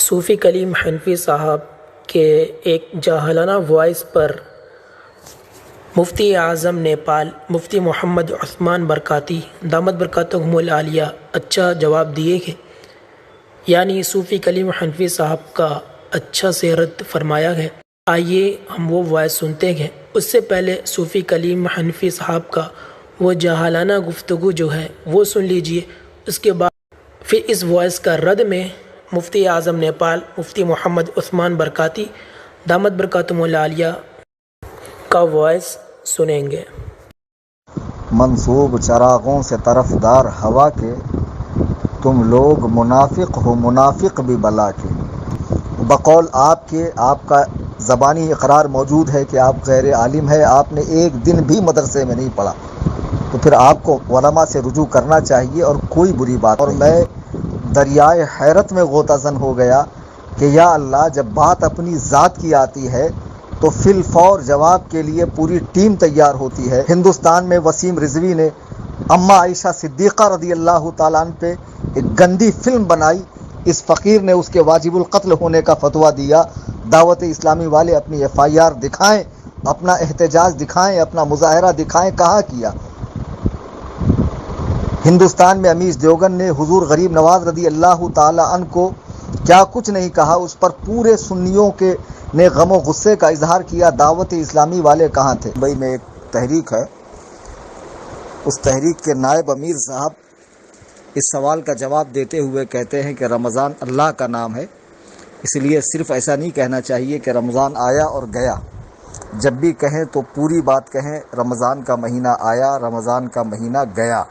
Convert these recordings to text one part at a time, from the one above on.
صوفی کلیم حنفی صاحب کے ایک جاہلانہ وائس پر مفتی اعظم نیپال مفتی محمد عثمان برکاتی دامت برکاتہم العالیہ اچھا جواب دیے کہ یعنی صوفی کلیم حنفی صاحب کا اچھا سے رد فرمایا ہے۔ آئیے ہم وہ وائس سنتے ہیں۔ اس سے پہلے صوفی کلیم حنفی صاحب کا وہ جاہلانہ گفتگو جو ہے وہ سن لیجئے، اس کے بعد پھر اس وائس کا رد میں مفتی اعظم نیپال مفتی محمد عثمان برکاتی دامت برکاتہم العالیہ کا وائس سنیں گے۔ منسوب چراغوں سے طرفدار ہوا کے، تم لوگ منافق ہو منافق بھی بلا کے۔ بقول آپ کے، آپ کا زبانی اقرار موجود ہے کہ آپ غیر عالم ہے، آپ نے ایک دن بھی مدرسے میں نہیں پڑھا، تو پھر آپ کو علماء سے رجوع کرنا چاہیے اور کوئی بری بات نہیں۔ اور میں دریائے حیرت میں غوطہ زن ہو گیا کہ یا اللہ، جب بات اپنی ذات کی آتی ہے تو فی الفور جواب کے لیے پوری ٹیم تیار ہوتی ہے۔ ہندوستان میں وسیم رضوی نے اماں عائشہ صدیقہ رضی اللہ تعالیٰ عنہ پہ ایک گندی فلم بنائی، اس فقیر نے اس کے واجب القتل ہونے کا فتویٰ دیا۔ دعوت اسلامی والے اپنی FIR دکھائیں، اپنا احتجاج دکھائیں، اپنا مظاہرہ دکھائیں، کہاں کیا؟ ہندوستان میں امیش دیوبند نے حضور غریب نواز رضی اللہ تعالیٰ عنہ کو کیا کچھ نہیں کہا، اس پر پورے سنیوں کے نے غم و غصے کا اظہار کیا۔ دعوت اسلامی والے کہاں تھے؟ ممبئی میں ایک تحریک ہے، اس تحریک کے نائب امیر صاحب اس سوال کا جواب دیتے ہوئے کہتے ہیں کہ رمضان اللہ کا نام ہے، اس لیے صرف ایسا نہیں کہنا چاہیے کہ رمضان آیا اور گیا، جب بھی کہیں تو پوری بات کہیں، رمضان کا مہینہ آیا، رمضان کا مہینہ گیا۔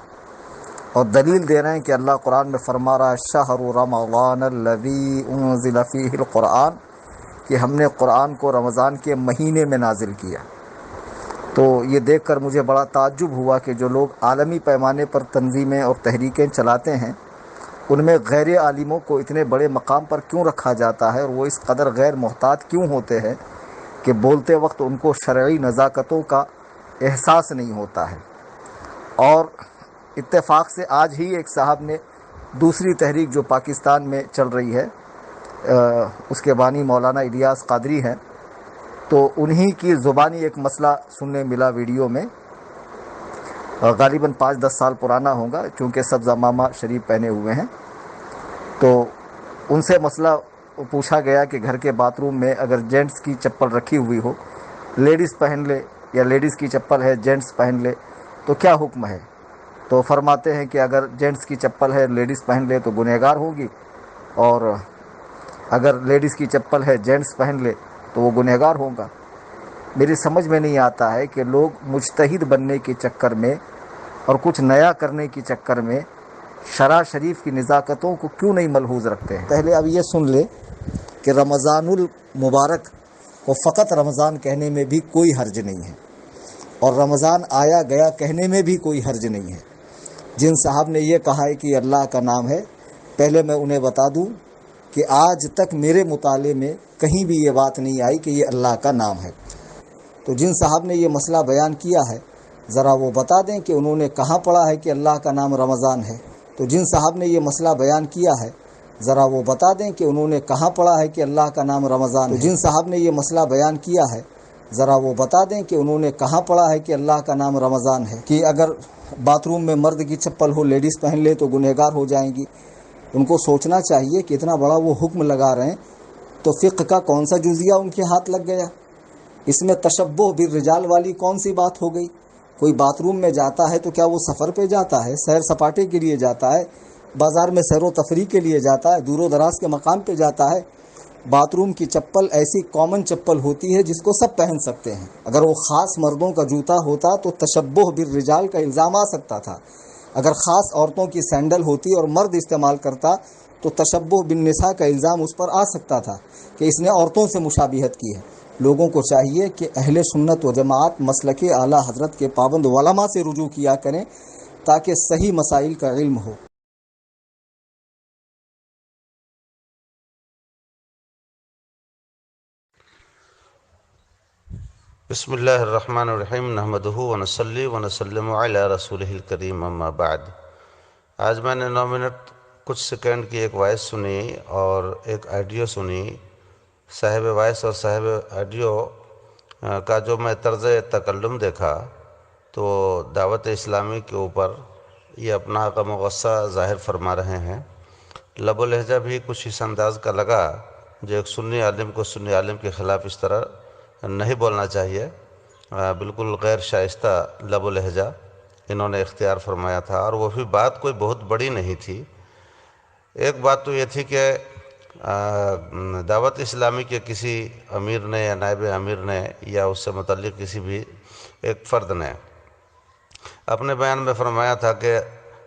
اور دلیل دے رہے ہیں کہ اللہ قرآن میں فرما رہا ہے شہر رمضان الذی انزل فیہ القرآن، کہ ہم نے قرآن کو رمضان کے مہینے میں نازل کیا۔ تو یہ دیکھ کر مجھے بڑا تعجب ہوا کہ جو لوگ عالمی پیمانے پر تنظیمیں اور تحریکیں چلاتے ہیں، ان میں غیر عالموں کو اتنے بڑے مقام پر کیوں رکھا جاتا ہے، اور وہ اس قدر غیر محتاط کیوں ہوتے ہیں کہ بولتے وقت ان کو شرعی نزاکتوں کا احساس نہیں ہوتا ہے۔ اور اتفاق سے آج ہی ایک صاحب نے دوسری تحریک جو پاکستان میں چل رہی ہے، اس کے بانی مولانا الیاس قادری ہیں، تو انہی کی زبانی ایک مسئلہ سننے ملا ویڈیو میں، غالباً 5-10 سال پرانا ہوگا، چونکہ سبز عمامہ شریف پہنے ہوئے ہیں۔ تو ان سے مسئلہ پوچھا گیا کہ گھر کے باتھ روم میں اگر جینٹس کی چپل رکھی ہوئی ہو، لیڈیز پہن لے، یا لیڈیز کی چپل ہے جینٹس پہن لے تو کیا حکم ہے؟ تو فرماتے ہیں کہ اگر جینٹس کی چپل ہے لیڈیز پہن لے تو گنہگار ہوگی، اور اگر لیڈیز کی چپل ہے جینٹس پہن لے تو وہ گنہگار ہوگا۔ میری سمجھ میں نہیں آتا ہے کہ لوگ مجتہد بننے کے چکر میں اور کچھ نیا کرنے کے چکر میں شرع شریف کی نزاکتوں کو کیوں نہیں ملحوظ رکھتے ہیں۔ پہلے اب یہ سن لے کہ رمضان المبارک کو فقط رمضان کہنے میں بھی کوئی حرج نہیں ہے، اور رمضان آیا گیا کہنے میں بھی کوئی حرج نہیں ہے۔ جن صاحب نے یہ کہا ہے کہ اللہ کا نام ہے، پہلے میں انہیں بتا دوں کہ آج تک میرے مطالعے میں کہیں بھی یہ بات نہیں آئی کہ یہ اللہ کا نام ہے۔ تو جن صاحب نے یہ مسئلہ بیان کیا ہے، ذرا وہ بتا دیں کہ انہوں نے کہاں پڑھا ہے کہ اللہ کا نام رمضان ہے۔ تو جن صاحب نے یہ مسئلہ بیان کیا ہے، ذرا وہ بتا دیں کہ انہوں نے کہاں پڑھا ہے کہ اللہ کا نام رمضان ہے۔ تو جن صاحب نے یہ مسئلہ بیان کیا ہے، ذرا وہ بتا دیں کہ انہوں نے کہاں پڑھا ہے کہ اللہ کا نام رمضان ہے۔ کہ اگر باتھ روم میں مرد کی چپل ہو لیڈیز پہن لے تو گنہگار ہو جائیں گی۔ ان کو سوچنا چاہیے کہ اتنا بڑا وہ حکم لگا رہے ہیں، تو فقہ کا کون سا جزیہ ان کے ہاتھ لگ گیا؟ اس میں تشبہ بالرجال والی کون سی بات ہو گئی؟ کوئی باتھ روم میں جاتا ہے تو کیا وہ سفر پہ جاتا ہے، سیر سپاٹے کے لیے جاتا ہے، بازار میں سیر و تفریح کے لیے جاتا ہے، دور و دراز کے مقام پہ جاتا ہے؟ باتھ روم کی چپل ایسی کامن چپل ہوتی ہے جس کو سب پہن سکتے ہیں۔ اگر وہ خاص مردوں کا جوتا ہوتا تو تشبہ بالرجال کا الزام آ سکتا تھا۔ اگر خاص عورتوں کی سینڈل ہوتی اور مرد استعمال کرتا تو تشبہ بالنساء کا الزام اس پر آ سکتا تھا کہ اس نے عورتوں سے مشابہت کی ہے۔ لوگوں کو چاہیے کہ اہل سنت و جماعت مسلک اعلیٰ حضرت کے پابند علماء سے رجوع کیا کریں تاکہ صحیح مسائل کا علم ہو۔ بسم اللہ الرحمن الرحیم، نحمدہ ونصلی ونسلم علی رسولہ الکریم، اما بعد۔ آج میں نے 9 منٹ کچھ سیکنڈ کی ایک وائس سنی اور ایک آڈیو سنی، صاحب وائس اور صاحب آڈیو کا جو میں طرز تکلم دیکھا تو دعوت اسلامی کے اوپر یہ اپنا غم و غصہ ظاہر فرما رہے ہیں۔ لب و لہجہ بھی کچھ اس انداز کا لگا جو ایک سنی عالم کو سنی عالم کے خلاف اس طرح نہیں بولنا چاہیے، بالکل غیر شائستہ لب و لہجہ انہوں نے اختیار فرمایا تھا، اور وہ بھی بات کوئی بہت بڑی نہیں تھی۔ ایک بات تو یہ تھی کہ دعوت اسلامی کے کسی امیر نے یا نائب امیر نے یا اس سے متعلق کسی بھی ایک فرد نے اپنے بیان میں فرمایا تھا کہ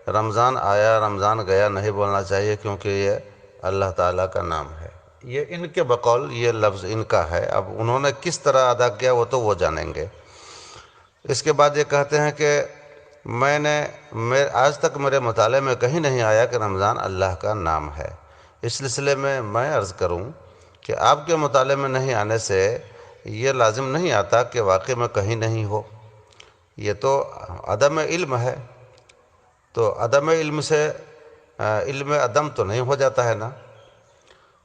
رمضان آیا رمضان گیا نہیں بولنا چاہیے کیونکہ یہ اللہ تعالیٰ کا نام ہے۔ یہ ان کے بقول یہ لفظ ان کا ہے، اب انہوں نے کس طرح ادا کیا وہ تو وہ جانیں گے۔ اس کے بعد یہ کہتے ہیں کہ میں آج تک میرے مطالعے میں کہیں نہیں آیا کہ رمضان اللہ کا نام ہے۔ اس سلسلے میں عرض کروں کہ آپ کے مطالعے میں نہیں آنے سے یہ لازم نہیں آتا کہ واقعی میں کہیں نہیں ہو، یہ تو عدم علم ہے، تو عدم علم سے علم عدم تو نہیں ہو جاتا ہے نا،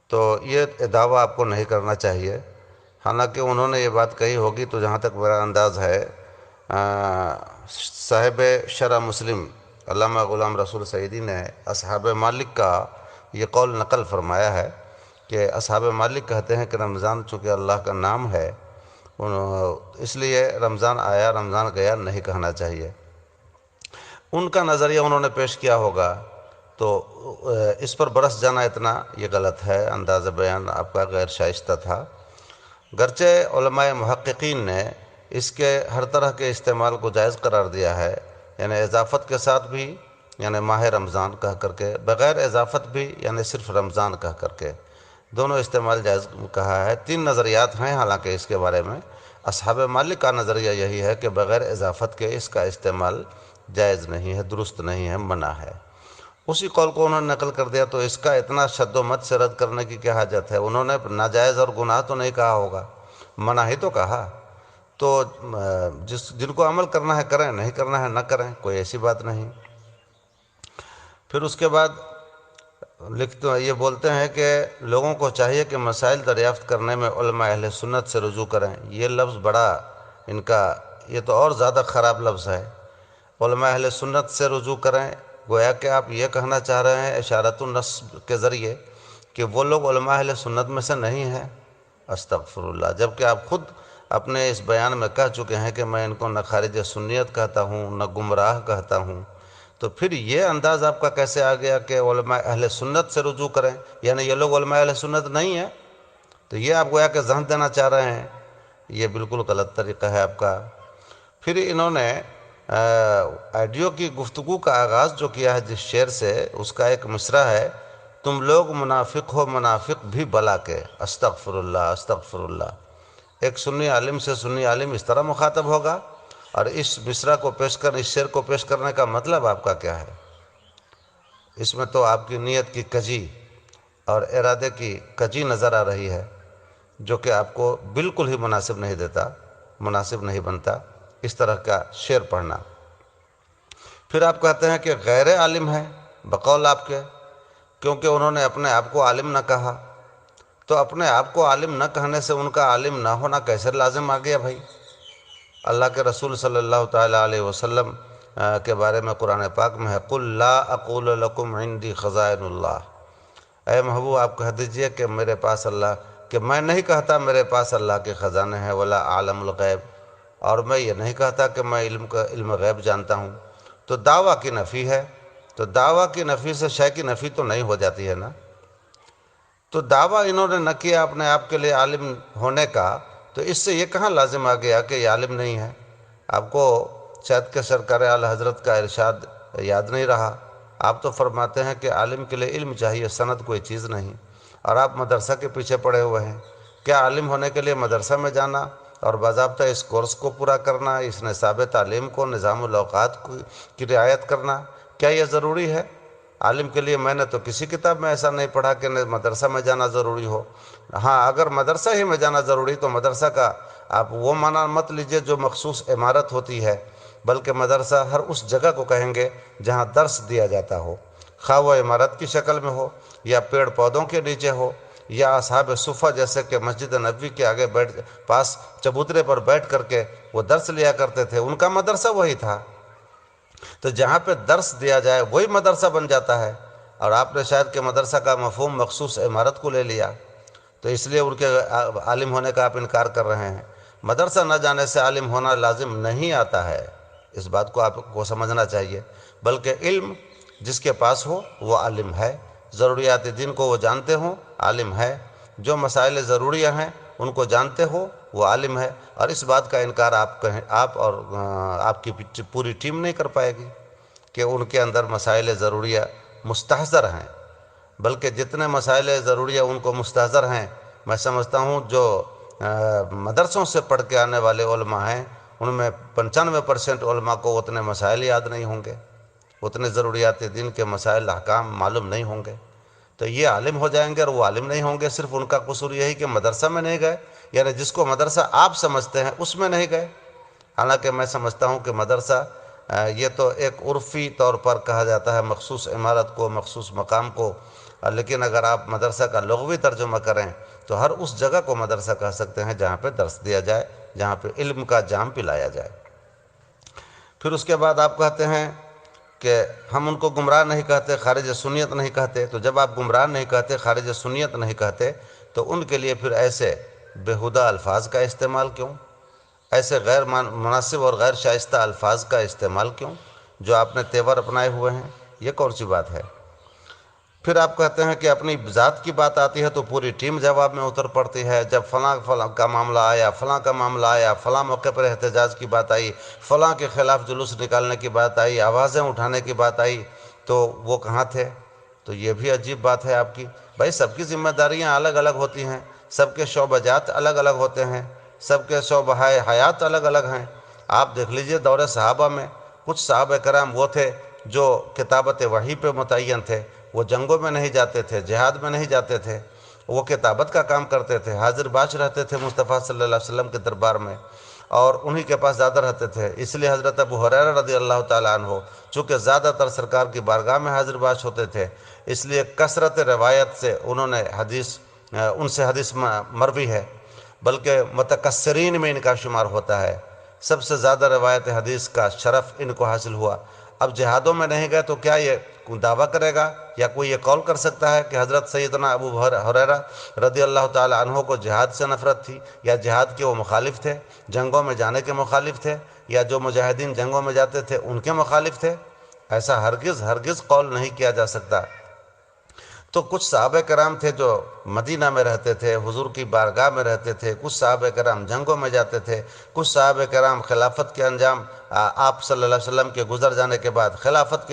تو یہ دعویٰ آپ کو نہیں کرنا چاہیے۔ حالانکہ انہوں نے یہ بات کہی ہوگی تو جہاں تک میرا انداز ہے صاحب شرح مسلم علامہ غلام رسول سعیدی نے اصحاب مالک کا یہ قول نقل فرمایا ہے کہ اصحاب مالک کہتے ہیں کہ رمضان چونکہ اللہ کا نام ہے اس لیے رمضان آیا رمضان گیا نہیں کہنا چاہیے۔ ان کا نظریہ انہوں نے پیش کیا ہوگا تو اس پر برس جانا اتنا یہ غلط ہے، انداز بیان آپ کا غیر شائستہ تھا۔ گرچہ علماء محققین نے اس کے ہر طرح کے استعمال کو جائز قرار دیا ہے، یعنی اضافت کے ساتھ بھی یعنی ماہ رمضان کہہ کر کے، بغیر اضافت بھی یعنی صرف رمضان کہہ کر کے، دونوں استعمال جائز کہا ہے۔ 3 نظریات ہیں حالانکہ اس کے بارے میں۔ اصحاب مالک کا نظریہ یہی ہے کہ بغیر اضافت کے اس کا استعمال جائز نہیں ہے، درست نہیں ہے، منع ہے۔ اسی قول کو انہوں نے نقل کر دیا تو اس کا اتنا شد و مت سے رد کرنے کی کیا حاجت ہے؟ انہوں نے ناجائز اور گناہ تو نہیں کہا ہوگا، منع ہی تو کہا۔ تو جن کو عمل کرنا ہے کریں، نہیں کرنا ہے نہ کریں، کوئی ایسی بات نہیں۔ پھر اس کے بعد یہ بولتے ہیں کہ لوگوں کو چاہیے کہ مسائل دریافت کرنے میں علماء اہل سنت سے رجوع کریں۔ یہ لفظ بڑا ان کا یہ تو اور زیادہ خراب لفظ ہے، علماء اہل سنت سے رجوع کریں، گویا کہ آپ یہ کہنا چاہ رہے ہیں اشارۃ النص کے ذریعے کہ وہ لوگ علماء اہل سنت میں سے نہیں ہیں۔ استغفر اللہ، جبکہ آپ خود اپنے اس بیان میں کہہ چکے ہیں کہ میں ان کو نہ خارج سنیت کہتا ہوں نہ گمراہ کہتا ہوں، تو پھر یہ انداز آپ کا کیسے آ گیا کہ علماء اہل سنت سے رجوع کریں؟ یعنی یہ لوگ علماء اہل سنت نہیں ہیں، تو یہ آپ گویا کہ ذہن دینا چاہ رہے ہیں، یہ بالکل غلط طریقہ ہے آپ کا۔ پھر انہوں نے آڈیو کی گفتگو کا آغاز جو کیا ہے جس شعر سے، اس کا ایک مصرع ہے، تم لوگ منافق ہو منافق بھی بلا کے، استغفر اللہ استغفر اللہ۔ ایک سنی عالم سے سنی عالم اس طرح مخاطب ہوگا، اور اس مصرع کو پیش کر اس شعر کو پیش کرنے کا مطلب آپ کا کیا ہے؟ اس میں تو آپ کی نیت کی کجی اور ارادے کی کجی نظر آ رہی ہے، جو کہ آپ کو بالکل ہی مناسب نہیں دیتا، مناسب نہیں بنتا اس طرح کا شعر پڑھنا۔ پھر آپ کہتے ہیں کہ غیر عالم ہے بقول آپ کے، کیونکہ انہوں نے اپنے آپ کو عالم نہ کہا، تو اپنے آپ کو عالم نہ کہنے سے ان کا عالم نہ ہونا کیسے لازم آ گیا بھائی؟ اللہ کے رسول صلی اللہ تعالیٰ علیہ وسلم کے بارے میں قرآن پاک میں ہے قُلْ لَا أَقُولُ لَكُمْ عِنْدِي خَزَائِنُ اللَّهِ، اے محبوب آپ کہہ دیجئے کہ میرے پاس اللہ، کہ میں نہیں کہتا میرے پاس اللہ کے خزانے ہیں، ولا عالم الغیب، اور میں یہ نہیں کہتا کہ میں علم غیب جانتا ہوں۔ تو دعویٰ کی نفی ہے، تو دعویٰ کی نفی سے شے کی نفی تو نہیں ہو جاتی ہے نا۔ تو دعویٰ انہوں نے نہ کیا اپنے آپ کے لیے عالم ہونے کا، تو اس سے یہ کہاں لازم آ گیا کہ یہ عالم نہیں ہے؟ آپ کو شاید کہ سرکار اعلیٰ حضرت کا ارشاد یاد نہیں رہا، آپ تو فرماتے ہیں کہ عالم کے لیے علم چاہیے، سند کوئی چیز نہیں، اور آپ مدرسہ کے پیچھے پڑے ہوئے ہیں۔ کیا عالم ہونے کے لیے مدرسہ میں جانا اور باضابطہ اس کورس کو پورا کرنا، اس نصاب تعلیم کو، نظام الاوقات کی رعایت کرنا، کیا یہ ضروری ہے؟ عالم کے لیے میں نے تو کسی کتاب میں ایسا نہیں پڑھا کہ مدرسہ میں جانا ضروری ہو۔ ہاں اگر مدرسہ ہی میں جانا ضروری تو مدرسہ کا آپ وہ معنی مت لیجئے جو مخصوص عمارت ہوتی ہے، بلکہ مدرسہ ہر اس جگہ کو کہیں گے جہاں درس دیا جاتا ہو، خواہ وہ عمارت کی شکل میں ہو یا پیڑ پودوں کے نیچے ہو یا اصحاب صفہ جیسے کہ مسجد نبوی کے آگے پاس چبوترے پر بیٹھ کر کے وہ درس لیا کرتے تھے، ان کا مدرسہ وہی تھا۔ تو جہاں پہ درس دیا جائے وہی مدرسہ بن جاتا ہے، اور آپ نے شاید کہ مدرسہ کا مفہوم مخصوص عمارت کو لے لیا، تو اس لیے ان کے عالم ہونے کا آپ انکار کر رہے ہیں۔ مدرسہ نہ جانے سے عالم ہونا لازم نہیں آتا ہے، اس بات کو آپ کو سمجھنا چاہیے، بلکہ علم جس کے پاس ہو وہ عالم ہے، ضروریات دین کو وہ جانتے ہوں عالم ہے، جو مسائل ضروریہ ہیں ان کو جانتے ہو وہ عالم ہے، اور اس بات کا انکار آپ اور آپ کی پوری ٹیم نہیں کر پائے گی کہ ان کے اندر مسائل ضروریہ مستحضر ہیں، بلکہ جتنے مسائل ضروریہ ان کو مستحضر ہیں، میں سمجھتا ہوں جو مدرسوں سے پڑھ کے آنے والے علماء ہیں ان میں 95% علماء کو اتنے مسائل یاد نہیں ہوں گے، اتنے ضروریات دین کے مسائل احکام معلوم نہیں ہوں گے، تو یہ عالم ہو جائیں گے اور وہ عالم نہیں ہوں گے۔ صرف ان کا قصور یہی کہ مدرسہ میں نہیں گئے، یعنی جس کو مدرسہ آپ سمجھتے ہیں اس میں نہیں گئے، حالانکہ میں سمجھتا ہوں کہ مدرسہ یہ تو ایک عرفی طور پر کہا جاتا ہے مخصوص عمارت کو، مخصوص مقام کو، لیکن اگر آپ مدرسہ کا لغوی ترجمہ کریں تو ہر اس جگہ کو مدرسہ کہہ سکتے ہیں جہاں پہ درس دیا جائے، جہاں پہ علم کا جام پلایا جائے۔ پھر اس کے بعد آپ کہتے ہیں کہ ہم ان کو گمراہ نہیں کہتے، خارج سنیت نہیں کہتے، تو جب آپ گمراہ نہیں کہتے، خارج سنیت نہیں کہتے، تو ان کے لیے پھر ایسے بےہودہ الفاظ کا استعمال کیوں، ایسے غیر مناسب اور غیر شائستہ الفاظ کا استعمال کیوں جو آپ نے تیور اپنائے ہوئے ہیں؟ یہ کون سی بات ہے؟ پھر آپ کہتے ہیں کہ اپنی ذات کی بات آتی ہے تو پوری ٹیم جواب میں اتر پڑتی ہے، جب فلاں کا معاملہ آیا، فلاں کا معاملہ آیا، فلاں موقع پر احتجاج کی بات آئی، فلاں کے خلاف جلوس نکالنے کی بات آئی، آوازیں اٹھانے کی بات آئی، تو وہ کہاں تھے؟ تو یہ بھی عجیب بات ہے آپ کی۔ بھائی سب کی ذمہ داریاں الگ الگ ہوتی ہیں، سب کے شعبہ جات الگ الگ ہوتے ہیں، سب کے شعبہ حیات الگ الگ ہیں۔ آپ دیکھ لیجئے دور صحابہ میں کچھ صحابہ کرام وہ تھے جو کتابت وحی پہ متعین تھے، وہ جنگوں میں نہیں جاتے تھے، جہاد میں نہیں جاتے تھے، وہ کتابت کا کام کرتے تھے، حاضر باش رہتے تھے مصطفیٰ صلی اللہ علیہ وسلم کے دربار میں، اور انہی کے پاس زیادہ رہتے تھے۔ اس لیے حضرت ابو ہریرہ رضی اللہ تعالیٰ عنہ چونکہ زیادہ تر سرکار کی بارگاہ میں حاضر باش ہوتے تھے، اس لیے کثرت روایت سے انہوں نے ان سے حدیث مروی ہے، بلکہ متکثرین میں ان کا شمار ہوتا ہے، سب سے زیادہ روایت حدیث کا شرف ان کو حاصل ہوا۔ اب جہادوں میں نہیں گئے تو کیا یہ دعویٰ کرے گا یا کوئی یہ قول کر سکتا ہے کہ حضرت سیدنا ابو ہریرہ رضی اللہ تعالیٰ عنہ کو جہاد سے نفرت تھی، یا جہاد کے وہ مخالف تھے، جنگوں میں جانے کے مخالف تھے، یا جو مجاہدین جنگوں میں جاتے تھے ان کے مخالف تھے؟ ایسا ہرگز قول نہیں کیا جا سکتا۔ تو کچھ صحابہ کرام تھے جو مدینہ میں رہتے تھے، حضور کی بارگاہ میں رہتے تھے، کچھ صحابہ کرام جنگوں میں جاتے تھے، کچھ صحابہ کرام خلافت کے انجام آپ صلی اللہ علیہ وسلم کے گزر جانے کے بعد خلافت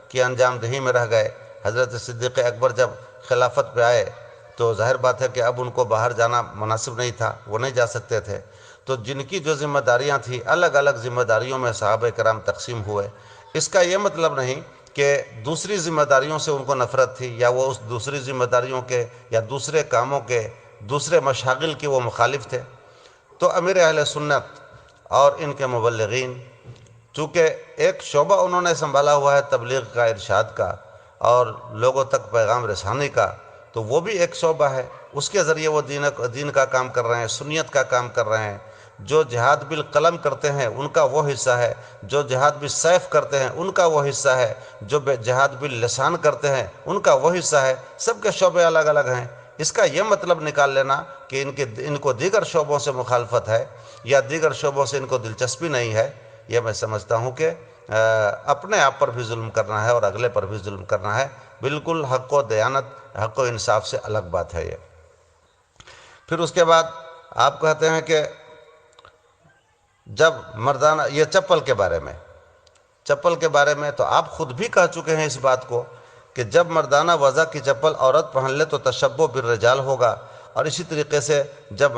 کی انجام دہی میں رہ گئے۔ حضرت صدیق اکبر جب خلافت پہ آئے تو ظاہر بات ہے کہ اب ان کو باہر جانا مناسب نہیں تھا، وہ نہیں جا سکتے تھے، تو جن کی جو ذمہ داریاں تھیں الگ الگ ذمہ داریوں میں صحابہ کرام تقسیم ہوئے۔ اس کا یہ مطلب نہیں کہ دوسری ذمہ داریوں سے ان کو نفرت تھی، یا وہ اس دوسری ذمہ داریوں کے یا دوسرے کاموں کے دوسرے مشاغل کے وہ مخالف تھے۔ تو امیر اہل سنت اور ان کے مبلغین چونکہ ایک شعبہ انہوں نے سنبھالا ہوا ہے تبلیغ کا، ارشاد کا اور لوگوں تک پیغام رسانی کا، تو وہ بھی ایک شعبہ ہے، اس کے ذریعے وہ دین کا کام کر رہے ہیں، سنیت کا کام کر رہے ہیں۔ جو جہاد بالقلم کرتے ہیں ان کا وہ حصہ ہے، جو جہاد بالسیف کرتے ہیں ان کا وہ حصہ ہے، جو جہاد باللسان کرتے ہیں ان کا وہ حصہ ہے، سب کے شعبے الگ الگ ہیں۔ اس کا یہ مطلب نکال لینا کہ ان کو دیگر شعبوں سے مخالفت ہے یا دیگر شعبوں سے ان کو دلچسپی نہیں ہے، یہ میں سمجھتا ہوں کہ اپنے آپ پر بھی ظلم کرنا ہے اور اگلے پر بھی ظلم کرنا ہے، بالکل حق و دیانت، حق و انصاف سے الگ بات ہے یہ۔ پھر اس کے بعد آپ کہتے ہیں کہ جب مردانہ، یہ چپل کے بارے میں تو آپ خود بھی کہہ چکے ہیں اس بات کو کہ جب مردانہ وضع کی چپل عورت پہن لے تو تشبہ بالرجال ہوگا، اور اسی طریقے سے جب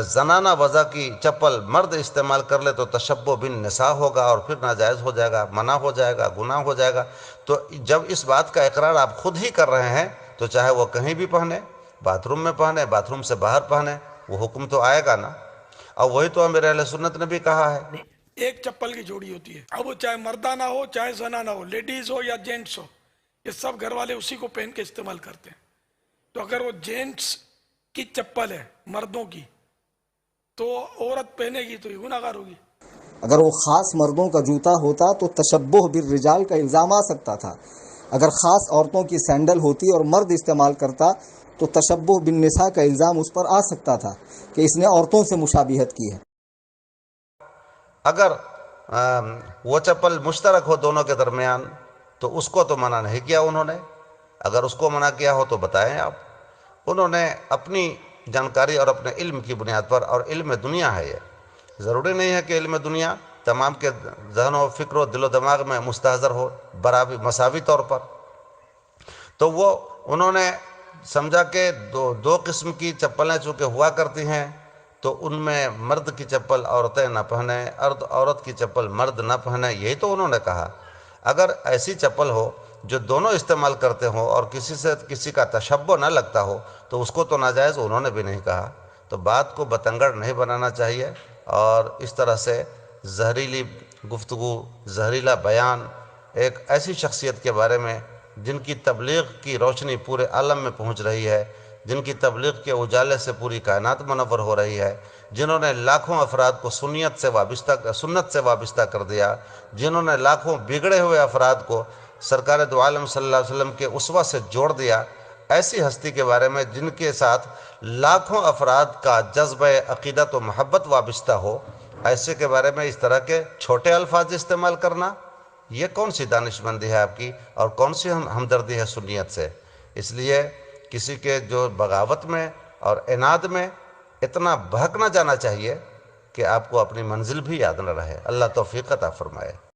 زنانہ وضع کی چپل مرد استعمال کر لے تو تشبہ بالنساء ہوگا، اور پھر ناجائز ہو جائے گا، منع ہو جائے گا، گناہ ہو جائے گا۔ تو جب اس بات کا اقرار آپ خود ہی کر رہے ہیں تو چاہے وہ کہیں بھی پہنے، باتھ روم میں پہنے، باتھ روم سے باہر پہنے، وہ حکم تو آئے گا نا، اور وہی تو امیر اہل سنت نے بھی کہا ہے۔ ایک چپل کی جوڑی ہوتی ہے، اب وہ چاہے مردانہ ہو چاہے زنانہ ہو، لیڈیز ہو یا جینٹس ہو، یہ سب گھر والے اسی کو پہن کے استعمال کرتے ہیں. تو اگر وہ جینٹس کی چپل ہے مردوں کی تو عورت پہنے گی تو یہ گناہ گار ہوگی. اگر وہ خاص مردوں کا جوتا ہوتا تو تشبہ بالرجال کا الزام آ سکتا تھا. اگر خاص عورتوں کی سینڈل ہوتی اور مرد استعمال کرتا تو تشبہ بالنساء کا الزام اس پر آ سکتا تھا کہ اس نے عورتوں سے مشابہت کی ہے. اگر وہ چپل مشترک ہو دونوں کے درمیان تو اس کو تو منع نہیں کیا انہوں نے. اگر اس کو منع کیا ہو تو بتائیں آپ. انہوں نے اپنی جانکاری اور اپنے علم کی بنیاد پر، اور علم دنیا ہے، یہ ضروری نہیں ہے کہ علم دنیا تمام کے ذہن و فکر و دل و دماغ میں مستحضر ہو برابر مساوی طور پر. تو وہ انہوں نے سمجھا کہ دو قسم کی چپلیں چونکہ ہوا کرتی ہیں تو ان میں مرد کی چپل عورتیں نہ پہنیں، عورت کی چپل مرد نہ پہنیں. یہی تو انہوں نے کہا. اگر ایسی چپل ہو جو دونوں استعمال کرتے ہوں اور کسی سے کسی کا تشبہ نہ لگتا ہو تو اس کو تو ناجائز انہوں نے بھی نہیں کہا. تو بات کو بتنگڑ نہیں بنانا چاہیے، اور اس طرح سے زہریلی گفتگو، زہریلا بیان ایک ایسی شخصیت کے بارے میں جن کی تبلیغ کی روشنی پورے عالم میں پہنچ رہی ہے، جن کی تبلیغ کے اجالے سے پوری کائنات منور ہو رہی ہے، جنہوں نے لاکھوں افراد کو سنت سے وابستہ کر دیا، جنہوں نے لاکھوں بگڑے ہوئے افراد کو سرکار دو عالم صلی اللہ علیہ وسلم کے اسوہ سے جوڑ دیا، ایسی ہستی کے بارے میں جن کے ساتھ لاکھوں افراد کا جذبہ عقیدت و محبت وابستہ ہو، ایسے کے بارے میں اس طرح کے چھوٹے الفاظ استعمال کرنا، یہ کون سی دانش مندی ہے آپ کی، اور کون سی ہمدردی ہے سنیت سے؟ اس لیے کسی کے جو بغاوت میں اور عناد میں اتنا بہک نہ جانا چاہیے کہ آپ کو اپنی منزل بھی یاد نہ رہے. اللہ توفیق عطا فرمائے.